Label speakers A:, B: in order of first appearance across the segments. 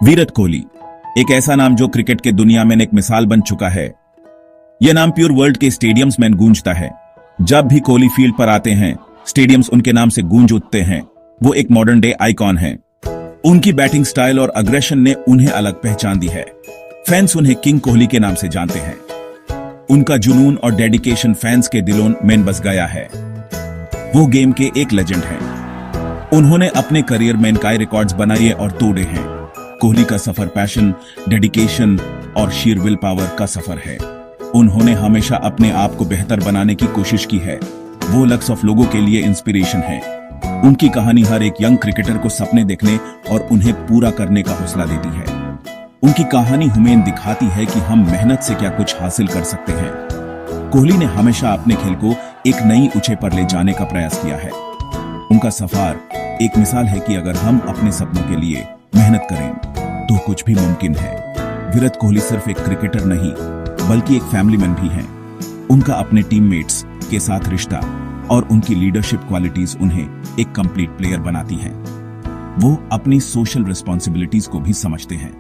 A: विराट कोहली एक ऐसा नाम जो क्रिकेट के दुनिया में एक मिसाल बन चुका है। यह नाम प्योर वर्ल्ड के स्टेडियम्स में गूंजता है। जब भी कोहली फील्ड पर आते हैं, स्टेडियम्स उनके नाम से गूंज उठते हैं। वो एक मॉडर्न डे आइकॉन है। उनकी बैटिंग स्टाइल और अग्रेशन ने उन्हें अलग पहचान दी है। फैंस उन्हें किंग कोहली के नाम से जानते हैं। उनका जुनून और डेडिकेशन फैंस के दिलों में बस गया है। वो गेम के एक लेजेंड हैं। उन्होंने अपने करियर में कई रिकॉर्ड्स बनाए और तोड़े हैं। कोहली का सफर पैशन, डेडिकेशन और शीर विल पावर का सफर है। उन्होंने हमेशा अपने आप को बेहतर बनाने की कोशिश की है। वो लाखों लोगों के लिए इंस्पिरेशन है। उनकी कहानी हर एक यंग क्रिकेटर को सपने देखने और उन्हें पूरा करने का हौसला देती है। उनकी कहानी हमें दिखाती है कि हम मेहनत से क्या कुछ हासिल कर सकते हैं। कोहली ने हमेशा अपने खेल को एक नई ऊंचाई पर ले जाने का प्रयास किया है। उनका सफर एक मिसाल है कि अगर हम अपने सपनों के लिए मेहनत करें तो कुछ भी मुमकिन है। विराट कोहली सिर्फ एक क्रिकेटर नहीं बल्कि एक फैमिली मैन भी हैं। उनका अपने टीममेट्स के साथ रिश्ता और उनकी लीडरशिप क्वालिटीज उन्हें एक कंप्लीट प्लेयर बनाती हैं। वो अपनी सोशल रिस्पॉन्सिबिलिटीज को भी समझते हैं।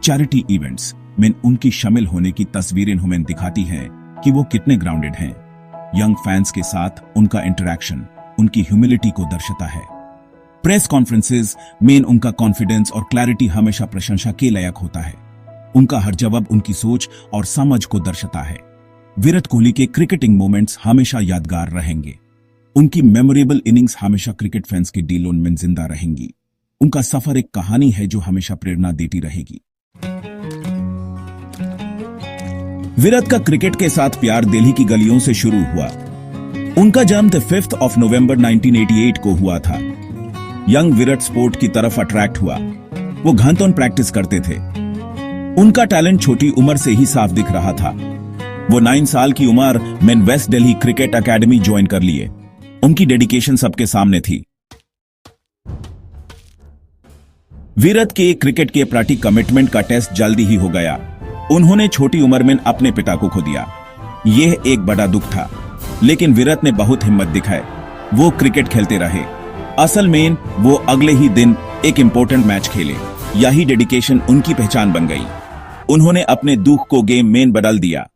A: चैरिटी इवेंट्स में उनकी शामिल होने की तस्वीरें हमें दिखाती हैं कि वो कितने ग्राउंडेड हैं। यंग फैंस के साथ उनका इंटरैक्शन उनकी ह्यूमिलिटी को दर्शाता है। प्रेस कॉन्फ्रेंसेस में उनका कॉन्फिडेंस और क्लैरिटी हमेशा प्रशंसा के लायक होता है। उनका हर जवाब उनकी सोच और समझ को दर्शाता है। विराट कोहली के क्रिकेटिंग मोमेंट्स हमेशा यादगार रहेंगे। उनकी मेमोरेबल इनिंग्स हमेशा क्रिकेट फैंस के दिलों में जिंदा रहेंगी। उनका सफर एक कहानी है जो हमेशा प्रेरणा देती रहेगी। विराट का क्रिकेट के साथ प्यार दिल्ली की गलियों से शुरू हुआ। उनका जन्म 5 नवंबर 1988 को हुआ था। यंग विराट स्पोर्ट की तरफ अट्रैक्ट हुआ। वो घंटों प्रैक्टिस करते थे। उनका टैलेंट छोटी उम्र से ही साफ दिख रहा था। वो 9 साल की उम्र में West Delhi cricket academy join कर लिए। उनकी डेडिकेशन सबके सामने थी। विराट के क्रिकेट के प्रति कमिटमेंट का टेस्ट जल्दी ही हो गया। उन्होंने छोटी उम्र में अपने पिता को खो दिया। यह एक बड़ा दुख था, लेकिन विराट ने बहुत हिम्मत दिखाई। वो क्रिकेट खेलते रहे। असल में वो अगले ही दिन एक इंपॉर्टेंट मैच खेले। यही डेडिकेशन उनकी पहचान बन गई। उन्होंने अपने दुख को गेम में बदल दिया।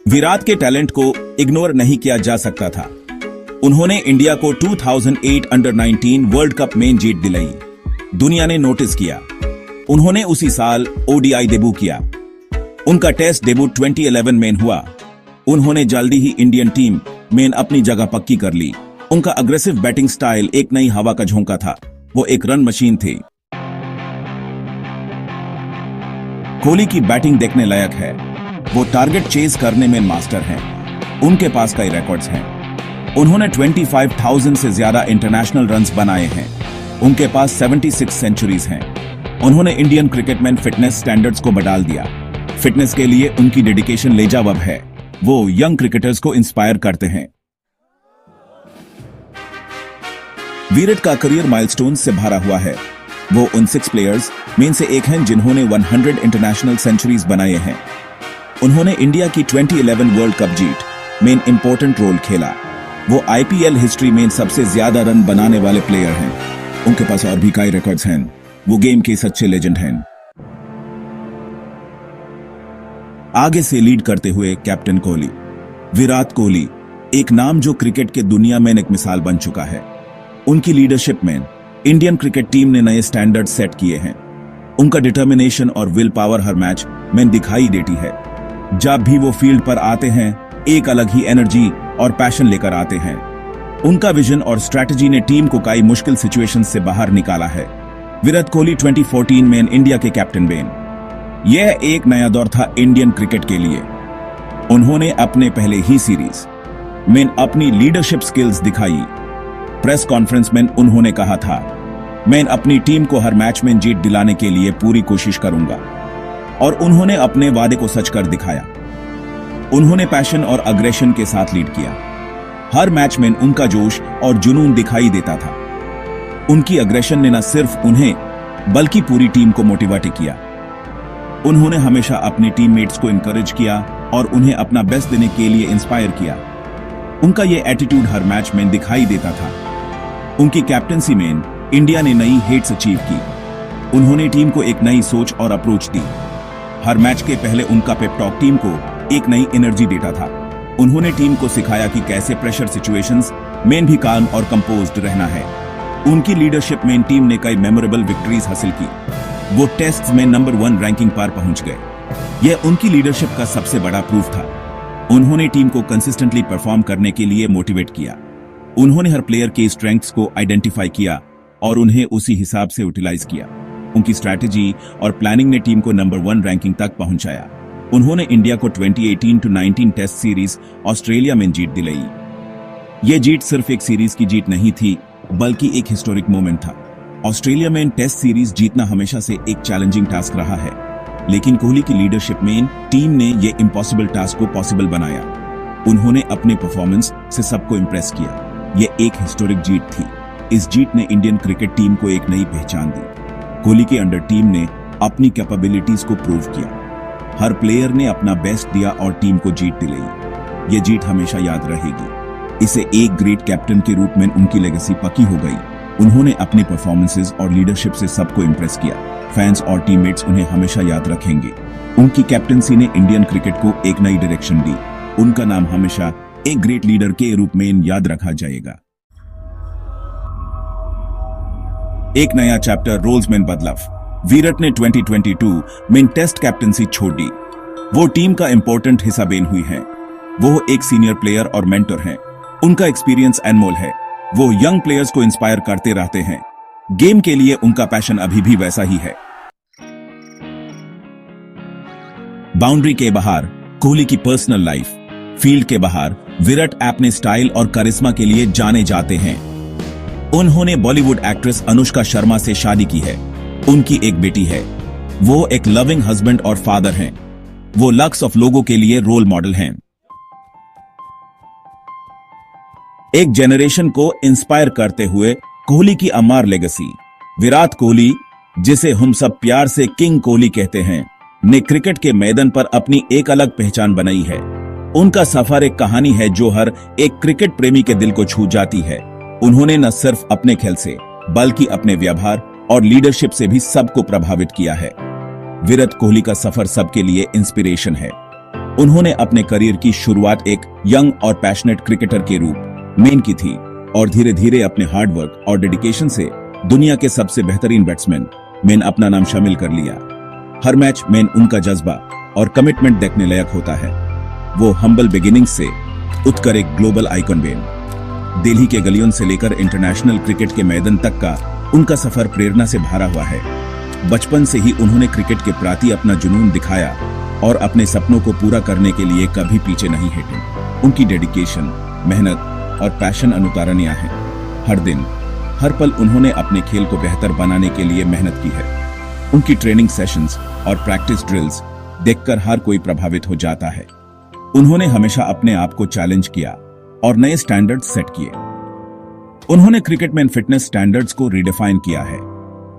A: विराट के टैलेंट को इग्नोर नहीं किया जा सकता था। उन्होंने इंडिया को 2008 अंडर-19 वर्ल्ड कप में जीत दिलाई। दुनिया ने नोटिस किया। उन्होंने उसी साल ओडीआई डेब्यू किया। उनका टेस्ट डेब्यू 2011 में हुआ। उन्होंने जल्दी ही इंडियन टीम में अपनी जगह पक्की कर ली। उनका अग्रेसिव बैटिंग स्टाइल एक नई हवा का झोंका था। वो एक रन मशीन थे। कोहली की बैटिंग देखने लायक है। वो टारगेट चेज करने में मास्टर हैं। उनके पास कई रिकॉर्ड्स हैं। उन्होंने 25,000 से ज्यादा इंटरनेशनल रन्स बनाए हैं। उनके पास 76 सेंचुरीज हैं। उन्होंने इंडियन क्रिकेट में फिटनेस स्टैंडर्ड्स को बढ़ा दिया। फिटनेस के लिए उनकी डेडिकेशन लाजवाब है। वो यंग क्रिकेटर्स को इंस्पायर करते हैं। विराट का करियर माइलस्टोन्स से भरा हुआ है। वो उन 6 प्लेयर्स में से एक हैं जिन्होंने 100 इंटरनेशनल सेंचुरीज बनाए हैं। उन्होंने इंडिया की 2011 वर्ल्ड कप जीत में इंपॉर्टेंट रोल खेला। वो आईपीएल हिस्ट्री में सबसे ज्यादा रन बनाने वाले प्लेयर हैं। उनके पास और भी कई रिकॉर्ड्स हैं। वो गेम के सच्चे लेजेंड हैं। आगे से लीड करते हुए कैप्टन कोहली। विराट कोहली एक नाम जो क्रिकेट के दुनिया में एक मिसाल बन चुका है। उनकी लीडरशिप में इंडियन क्रिकेट टीम ने नए स्टैंडर्ड सेट किए हैं। उनका डिटर्मिनेशन और विल पावर हर मैच में दिखाई देती है। जब भी वो फील्ड पर आते हैं, एक अलग ही एनर्जी और पैशन लेकर आते हैं। उनका विजन और स्ट्रैटेजी ने टीम को कई मुश्किल सिचुएशन से बाहर निकाला है। विराट कोहली 2014 में इंडिया के कैप्टन बने। यह एक नया दौर था इंडियन क्रिकेट के लिए। उन्होंने अपने पहले ही सीरीज में अपनी लीडरशिप स्किल्स दिखाई। प्रेस कॉन्फ्रेंस में उन्होंने कहा था, मैं अपनी टीम को हर मैच में जीत दिलाने के लिए पूरी कोशिश करूंगा। और उन्होंने अपने वादे को सच कर दिखाया। उन्होंने पैशन और अग्रेशन के साथ लीड किया। हर मैच में उनका जोश और जुनून दिखाई देता था। उनकी अग्रेशन ने न सिर्फ उन्हें बल्कि पूरी टीम को मोटिवेट किया। उन्होंने हमेशा अपने टीममेट्स को इंकरेज किया और उन्हें अपना बेस्ट देने के लिए इंस्पायर किया। उनका यह एटीट्यूड हर मैच में दिखाई देता था। उनकी कैप्टनसी में इंडिया ने नई हेट्स अचीव की। उन्होंने टीम को एक नई सोच और अप्रोच दी। हर मैच के पहले उनका पेप टॉक टीम को एक नई एनर्जी देता था। उन्होंने टीम को सिखाया कि कैसे प्रेशर सिचुएशंस में भी काम और कंपोज्ड रहना है। उनकी लीडरशिप में टीम ने कई मेमोरेबल विक्ट्रीज हासिल की। वो टेस्ट्स में नंबर 1 रैंकिंग पर पहुंच गए। यह उनकी लीडरशिप का सबसे बड़ा प्रूफ था। उन्होंने टीम को कंसिस्टेंटली परफॉर्म करने के लिए मोटिवेट किया। उन्होंने हर प्लेयर के स्ट्रेंथ्स को आइडेंटिफाई किया और उन्हें उसी हिसाब से यूटिलाइज किया। उनकी स्ट्रैटेजी और प्लानिंग ने टीम को नंबर 1 रैंकिंग तक पहुंचाया। उन्होंने इंडिया को 2018-19 टेस्ट सीरीज ऑस्ट्रेलिया में जीत दिलाई। यह जीत सिर्फ एक सीरीज की जीत नहीं थी, बल्कि एक हिस्टोरिक मोमेंट था। ऑस्ट्रेलिया में टेस्ट सीरीज जीतना हमेशा से एक चैलेंजिंग टास्क रहा है, लेकिन कोहली की लीडरशिप में टीम ने यह इम्पॉसिबल टास्क को पॉसिबल बनाया। उन्होंने अपने परफॉर्मेंस से सबको इंप्रेस किया। यह एक हिस्टोरिक जीत थी। इस जीत ने इंडियन क्रिकेट टीम को एक नई पहचान दी। कोहली के अंडर टीम ने अपनी कैपेबिलिटीज को प्रूव किया। हर प्लेयर ने अपना बेस्ट दिया और टीम को जीत दिलाई। यह जीत हमेशा याद रहेगी। इसे एक ग्रेट कैप्टन के रूप में उनकी लेगेसी पक्की हो गई। उन्होंने अपने परफॉर्मेंसेस और लीडरशिप से सबको इंप्रेस किया। फैंस और टीममेट्स उन्हें हमेशा याद रखेंगे। उनकी कैप्टनसी ने इंडियन क्रिकेट को एक नई डायरेक्शन दी। उनका नाम हमेशा एक ग्रेट लीडर के रूप में याद रखा जाएगा। एक नया चैप्टर रोल्स में बदलाव। विराट ने 2022 में टेस्ट कैप्टनसी छोड़ दी। वो टीम का इंपॉर्टेंट हिस्सा बन हुई है। वो एक सीनियर प्लेयर और मेंटर हैं। उनका एक्सपीरियंस अनमोल है। वो यंग प्लेयर्स को इंस्पायर करते रहते हैं। गेम के लिए उनका पैशन अभी भी वैसा ही है। बाउंड्री के बाहर कोहली की पर्सनल लाइफ। फील्ड के बाहर विराट अपने स्टाइल और करिश्मा के लिए जाने जाते हैं। उन्होंने बॉलीवुड एक्ट्रेस अनुष्का शर्मा से शादी की है। उनकी एक बेटी है। वो एक लविंग हस्बैंड और फादर हैं। वो लाख्स ऑफ लोगों के लिए रोल मॉडल हैं। एक जनरेशन को इंस्पायर करते हुए कोहली की अमर लेगेसी। विराट कोहली, जिसे हम सब प्यार से किंग कोहली कहते हैं, ने क्रिकेट के मैदान पर अपनी एक अलग पहचान बनाई है। उनका सफर एक कहानी है जो हर एक क्रिकेट प्रेमी के दिल को छू जाती है। उन्होंने न सिर्फ अपने खेल से, बल्कि अपने व्यवहार और लीडरशिप से भी सबको प्रभावित किया है। विराट कोहली का सफर सबके लिए इंस्पिरेशन है। उन्होंने अपने करियर की शुरुआत एक यंग और पैशनेट क्रिकेटर के रूप में की थी और धीरे धीरे अपने हार्डवर्क और डेडिकेशन से दुनिया के सबसे बेहतरीन बैट्समैन में अपना नाम शामिल कर लिया। हर मैच में उनका जज्बा और कमिटमेंट देखने लायक होता है। वो हम्बल बिगिनिंग से उठकर एक ग्लोबल आइकॉन बने। दिल्ली के गलियों से लेकर इंटरनेशनल क्रिकेट के मैदान तक का उनका सफर प्रेरणा से भरा हुआ है। बचपन से ही उन्होंने क्रिकेट के प्रति अपना जुनून दिखाया और अपने सपनों को पूरा करने के लिए कभी पीछे नहीं हटे। उनकी डेडिकेशन, मेहनत और पैशन अनुकरणीय है। हर दिन, हर पल उन्होंने अपने खेल को बेहतर बनाने के लिए मेहनत की है। उनकी ट्रेनिंग सेशंस और प्रैक्टिस ड्रिल्स देखकर हर कोई प्रभावित हो जाता है। उन्होंने हमेशा अपने आप को चैलेंज किया और नए स्टैंडर्ड्स सेट किए। उन्होंने क्रिकेट में फिटनेस स्टैंडर्ड्स को रिडिफाइन किया है।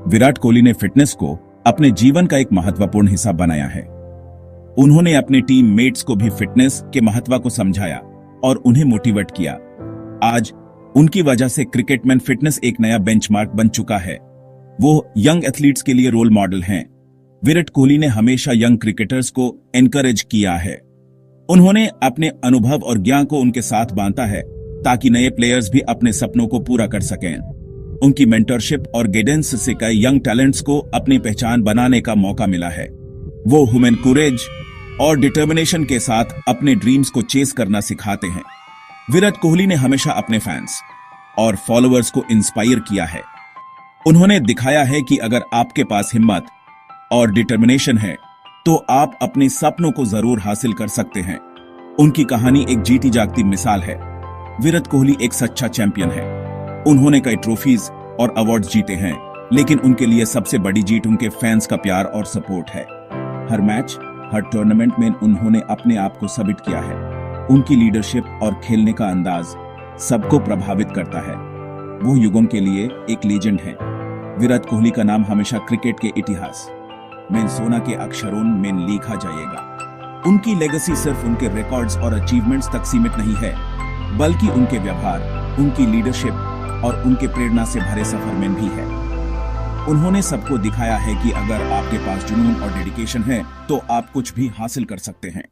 A: विराट कोहली ने फिटनेस को अपने जीवन का एक महत्वपूर्ण हिस्सा बनाया है। उन्होंने अपने टीम मेट्स को भी फिटनेस के महत्व को समझाया और उन्हें मोटिवेट किया। आज उनकी वजह से क्रिकेट में फिटनेस एक नया बेंचमार्क बन चुका है। वो यंग एथलीट्स के लिए रोल मॉडल हैं। विराट कोहली ने हमेशा यंग क्रिकेटर्स को एनकरेज किया है। उन्होंने अपने अनुभव और ज्ञान को उनके साथ बांटा है ताकि नए प्लेयर्स भी अपने सपनों को पूरा कर सकें। उनकी मेंटरशिप और गाइडेंस से कई यंग टैलेंट्स को अपनी पहचान बनाने का मौका मिला है। वो ह्यूमन करेज और डिटर्मिनेशन के साथ अपने ड्रीम्स को चेस करना सिखाते हैं। विराट कोहली ने हमेशा अपने फैंस और फॉलोअर्स को इंस्पायर किया है। उन्होंने दिखाया है कि अगर आपके पास हिम्मत और डिटर्मिनेशन है तो आप अपने सपनों को जरूर हासिल कर सकते हैं। उनकी कहानी एक जीती जागती मिसाल है। विराट कोहली एक सच्चा चैंपियन है। उन्होंने कई ट्रॉफीज और अवार्ड्स जीते हैं, लेकिन उनके लिए सबसे बड़ी जीत उनके फैंस का प्यार और सपोर्ट है। हर मैच, हर टूर्नामेंट में उन्होंने अपने आप को साबित किया है। उनकी लीडरशिप और खेलने का अंदाज सबको प्रभावित करता है। वो युगों के लिए एक लीजेंड है। विराट कोहली का नाम हमेशा क्रिकेट के इतिहास में सोना के अक्षरों में लिखा जाएगा। उनकी लेगेसी सिर्फ उनके रिकॉर्ड्स और अचीवमेंट्स तक सीमित नहीं है, बल्कि उनके व्यवहार, उनकी लीडरशिप और उनके प्रेरणा से भरे सफर में भी है। उन्होंने सबको दिखाया है कि अगर आपके पास जुनून और डेडिकेशन है तो आप कुछ भी हासिल कर सकते हैं।